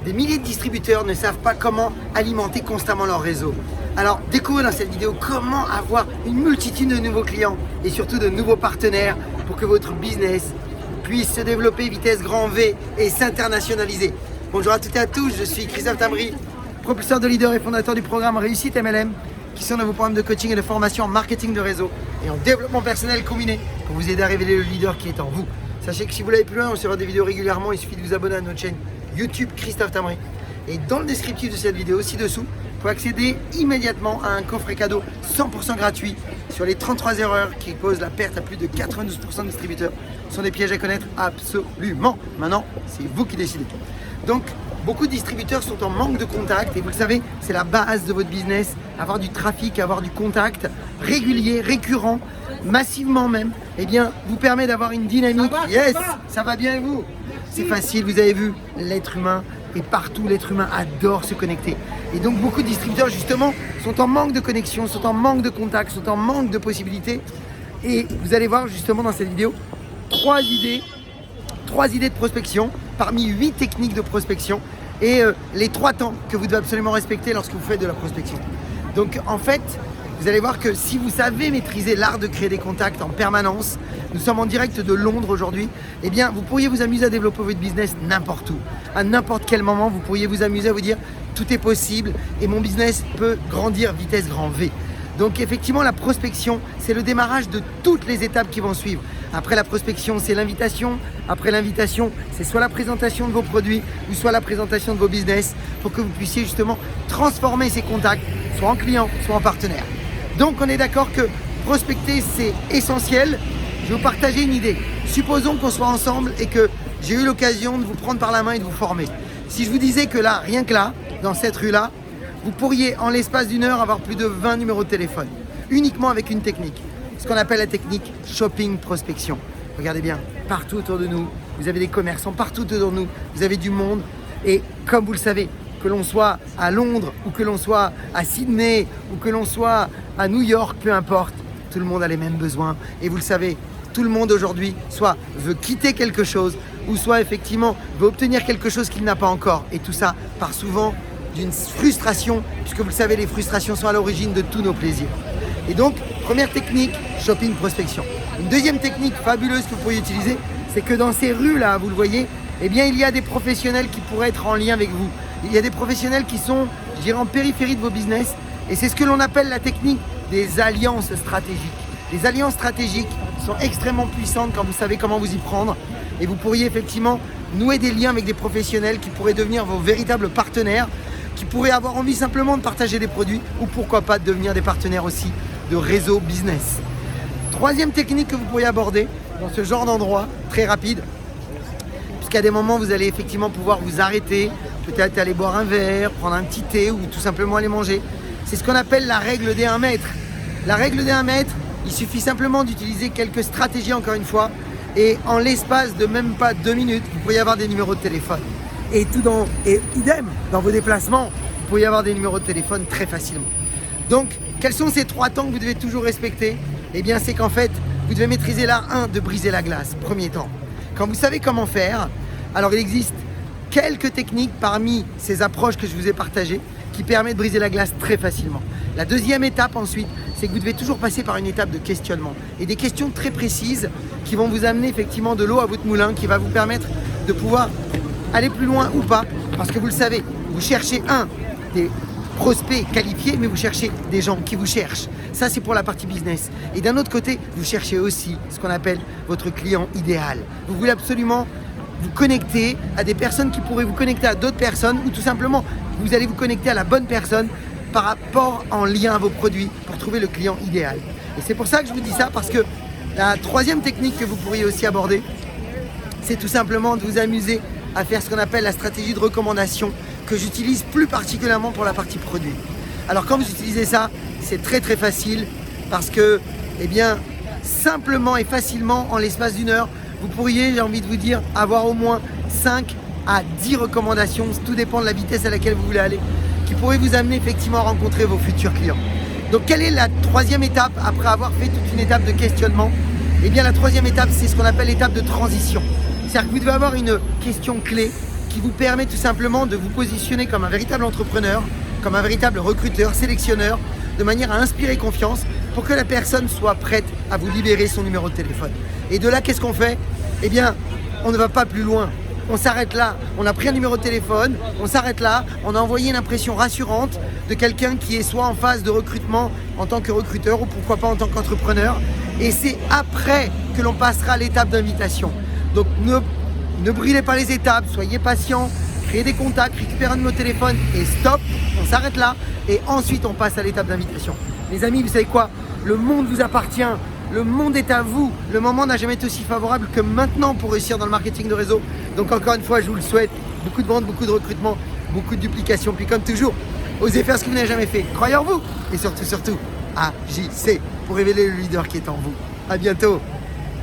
Des milliers de distributeurs ne savent pas comment alimenter constamment leur réseau. Alors découvrez dans cette vidéo comment avoir une multitude de nouveaux clients et surtout de nouveaux partenaires pour que votre business puisse se développer vitesse grand V et s'internationaliser. Bonjour à toutes et à tous, je suis Christophe Tamri, propulseur de leader et fondateur du programme Réussite MLM, qui sont dans vos programmes de coaching et de formation en marketing de réseau et en développement personnel combiné pour vous aider à révéler le leader qui est en vous. Sachez que si vous l'avez plus loin, on sera des vidéos régulièrement, il suffit de vous abonner à notre chaîne YouTube Christophe Tamri. Et dans le descriptif de cette vidéo, ci-dessous, pour accéder immédiatement à un coffret cadeau 100% gratuit sur les 33 erreurs qui causent la perte à plus de 92% de distributeurs. Ce sont des pièges à connaître absolument. Maintenant, c'est vous qui décidez. Donc, beaucoup de distributeurs sont en manque de contact et vous le savez, c'est la base de votre business. Avoir du trafic, avoir du contact régulier, récurrent, massivement même, eh bien, vous permet d'avoir une dynamique. Yes, ça va bien et vous? C'est facile, vous avez vu, l'être humain est partout, l'être humain adore se connecter. Et donc beaucoup de distributeurs justement sont en manque de connexion, sont en manque de contact, sont en manque de possibilités. Et vous allez voir justement dans cette vidéo 3 idées de prospection parmi 8 techniques de prospection et les 3 temps que vous devez absolument respecter lorsque vous faites de la prospection. Donc en fait, vous allez voir que si vous savez maîtriser l'art de créer des contacts en permanence, nous sommes en direct de Londres aujourd'hui, eh bien vous pourriez vous amuser à développer votre business n'importe où. À n'importe quel moment, vous pourriez vous amuser à vous dire tout est possible et mon business peut grandir vitesse grand V. Donc effectivement, la prospection, c'est le démarrage de toutes les étapes qui vont suivre. Après la prospection, c'est l'invitation. Après l'invitation, c'est soit la présentation de vos produits ou soit la présentation de vos business pour que vous puissiez justement transformer ces contacts, soit en clients, soit en partenaires. Donc on est d'accord que prospecter, c'est essentiel. Je vais vous partager une idée. Supposons qu'on soit ensemble et que j'ai eu l'occasion de vous prendre par la main et de vous former. Si je vous disais que là, rien que là, dans cette rue-là, vous pourriez en l'espace d'une heure avoir plus de 20 numéros de téléphone, uniquement avec une technique, ce qu'on appelle la technique shopping prospection. Regardez bien, partout autour de nous, vous avez des commerçants, partout autour de nous, vous avez du monde. Et comme vous le savez, que l'on soit à Londres ou que l'on soit à Sydney ou que l'on soit à New York, peu importe, tout le monde a les mêmes besoins. Et vous le savez, tout le monde aujourd'hui soit veut quitter quelque chose ou soit effectivement veut obtenir quelque chose qu'il n'a pas encore. Et tout ça part souvent d'une frustration, puisque vous le savez, les frustrations sont à l'origine de tous nos plaisirs. Et donc, première technique, shopping prospection. Une deuxième technique fabuleuse que vous pourriez utiliser, c'est que dans ces rues-là, vous le voyez, eh bien, il y a des professionnels qui pourraient être en lien avec vous. Il y a des professionnels qui sont, je dirais, en périphérie de vos business. Et c'est ce que l'on appelle la technique des alliances stratégiques. Les alliances stratégiques sont extrêmement puissantes quand vous savez comment vous y prendre. Et vous pourriez effectivement nouer des liens avec des professionnels qui pourraient devenir vos véritables partenaires, qui pourraient avoir envie simplement de partager des produits ou pourquoi pas de devenir des partenaires aussi de réseau business. Troisième technique que vous pourriez aborder dans ce genre d'endroit, très rapide, puisqu'à des moments vous allez effectivement pouvoir vous arrêter, peut-être aller boire un verre, prendre un petit thé ou tout simplement aller manger. C'est ce qu'on appelle la règle des 1 mètre. La règle des 1 mètre, il suffit simplement d'utiliser quelques stratégies encore une fois et en l'espace de même pas 2 minutes, vous pourriez avoir des numéros de téléphone. Et idem, dans vos déplacements, vous pourriez avoir des numéros de téléphone très facilement. Donc, quels sont ces 3 temps que vous devez toujours respecter? Eh bien, c'est qu'en fait, vous devez maîtriser l'art 1 de briser la glace, premier temps. Quand vous savez comment faire, alors il existe quelques techniques parmi ces approches que je vous ai partagées qui permettent de briser la glace très facilement. La deuxième étape ensuite, c'est que vous devez toujours passer par une étape de questionnement et des questions très précises qui vont vous amener effectivement de l'eau à votre moulin, qui va vous permettre de pouvoir aller plus loin ou pas, parce que vous le savez, vous cherchez des prospects qualifiés, mais vous cherchez des gens qui vous cherchent. Ça, c'est pour la partie business. Et d'un autre côté, vous cherchez aussi ce qu'on appelle votre client idéal. Vous voulez absolument vous connecter à des personnes qui pourraient vous connecter à d'autres personnes ou tout simplement, vous allez vous connecter à la bonne personne par rapport en lien à vos produits pour trouver le client idéal. Et c'est pour ça que je vous dis ça, parce que la troisième technique que vous pourriez aussi aborder, c'est tout simplement de vous amuser à faire ce qu'on appelle la stratégie de recommandation que j'utilise plus particulièrement pour la partie produit. Alors quand vous utilisez ça, c'est très très facile parce que, eh bien, simplement et facilement en l'espace d'une heure, vous pourriez, j'ai envie de vous dire, avoir au moins 5 à 10 recommandations, tout dépend de la vitesse à laquelle vous voulez aller, qui pourraient vous amener effectivement à rencontrer vos futurs clients. Donc quelle est la troisième étape après avoir fait toute une étape de questionnement? Eh bien la troisième étape, c'est ce qu'on appelle l'étape de transition. C'est-à-dire que vous devez avoir une question clé qui vous permet tout simplement de vous positionner comme un véritable entrepreneur, comme un véritable recruteur, sélectionneur, de manière à inspirer confiance pour que la personne soit prête à vous libérer son numéro de téléphone. Et de là, qu'est-ce qu'on fait? Eh bien, on ne va pas plus loin. On s'arrête là. On a pris un numéro de téléphone, on s'arrête là, on a envoyé une impression rassurante de quelqu'un qui est soit en phase de recrutement en tant que recruteur ou pourquoi pas en tant qu'entrepreneur. Et c'est après que l'on passera à l'étape d'invitation. Donc ne brûlez pas les étapes, soyez patient, créez des contacts, récupérez un numéro de téléphone et stop, on s'arrête là et ensuite on passe à l'étape d'invitation. Les amis, vous savez quoi? Le monde vous appartient, le monde est à vous. Le moment n'a jamais été aussi favorable que maintenant pour réussir dans le marketing de réseau. Donc encore une fois, je vous le souhaite, beaucoup de ventes, beaucoup de recrutement, beaucoup de duplication. Puis comme toujours, osez faire ce que vous n'avez jamais fait. Croyez en vous et surtout, agissez pour révéler le leader qui est en vous. À bientôt.